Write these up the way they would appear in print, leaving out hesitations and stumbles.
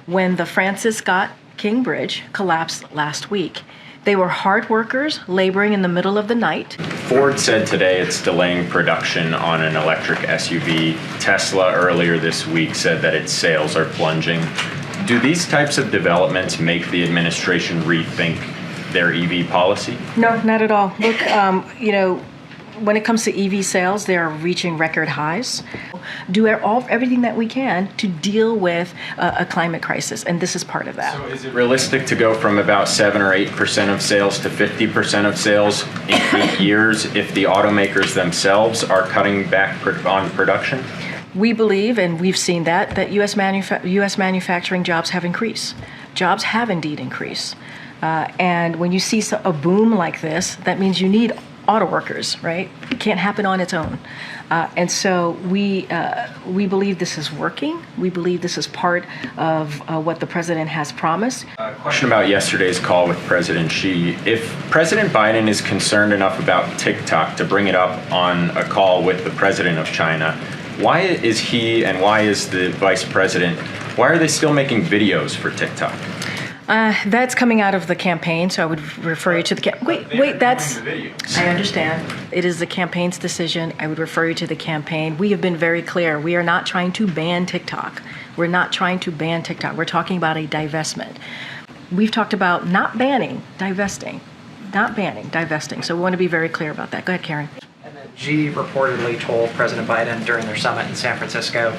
when the Francis Scott King Bridge collapsed last week. They were hard workers laboring in the middle of the night. Ford said today it's delaying production on an electric SUV. Tesla earlier this week said that its sales are plunging. Do these types of developments make the administration rethink their EV policy? No, not at all. Look, when it comes to EV sales, they are reaching record highs. Do everything that we can to deal with a climate crisis, and this is part of that. So is it realistic to go from about 7 or 8% of sales to 50% of sales in 8 years if the automakers themselves are cutting back on production? We believe, and we've seen that U.S. manufacturing jobs have increased. Jobs have indeed increased. And when you see a boom like this, that means you need auto workers, right? It can't happen on its own. And so we believe this is working. We believe this is part of what the president has promised. Question about yesterday's call with President Xi. If President Biden is concerned enough about TikTok to bring it up on a call with the president of China, why is he and why is the vice president, why are they still making videos for TikTok? That's coming out of the campaign, so I would refer you to the wait. That's I understand. It is the campaign's decision. I would refer you to the campaign. We have been very clear. We are not trying to ban TikTok. We're not trying to ban TikTok. We're talking about a divestment. We've talked about not banning, divesting, not banning, divesting. So we want to be very clear about that. Go ahead, Karen. And then Xi reportedly told President Biden during their summit in San Francisco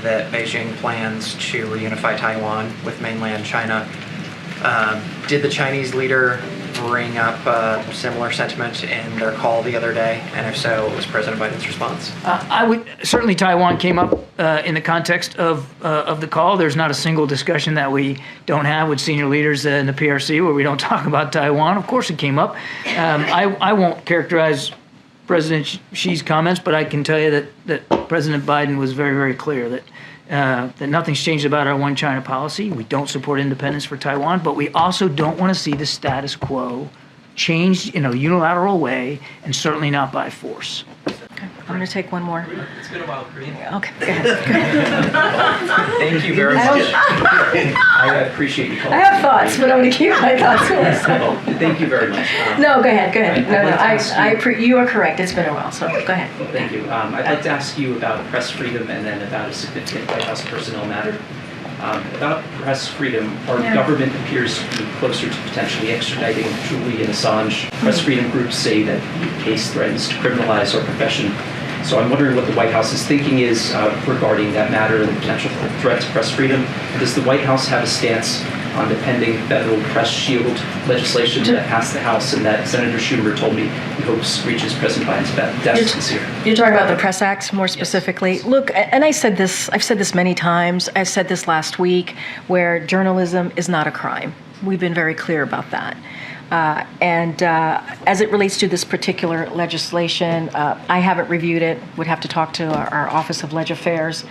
that Beijing plans to reunify Taiwan with mainland China. Did the Chinese leader bring up similar sentiment in their call the other day? And if so, what was President Biden's response? Certainly Taiwan came up in the context of the call. There's not a single discussion that we don't have with senior leaders in the PRC where we don't talk about Taiwan. Of course it came up. I won't characterize President Xi's comments, but I can tell you that President Biden was very, very clear that nothing's changed about our one China policy. We don't support independence for Taiwan, but we also don't want to see the status quo changed in a unilateral way, and certainly not by force. Okay, I'm going to take one more. It's been a while, Karine. Okay, go ahead. Thank you very much. I appreciate you calling. I have thoughts, but I'm going to keep my thoughts to myself. Thank you very much. No, go ahead. You are correct. It's been a while, so go ahead. Thank you. I'd like to ask you about press freedom and then about a significant White House personnel matter. About press freedom, our government appears to be closer to potentially extraditing Julie and Assange. Press freedom groups say that the case threatens to criminalize our profession. So I'm wondering what the White House's thinking is regarding that matter and the potential threat to press freedom. And does the White House have a stance on the pending federal press shield legislation that passed the House and that Senator Schumer told me he hopes reaches President Biden's desk this year? You're talking about the Press Act more specifically. Yes. Look, and I've said this many times. I said this last week, where journalism is not a crime. We've been very clear about that. As it relates to this particular legislation, I haven't reviewed it. Would have to talk to our Office of Leg Affairs.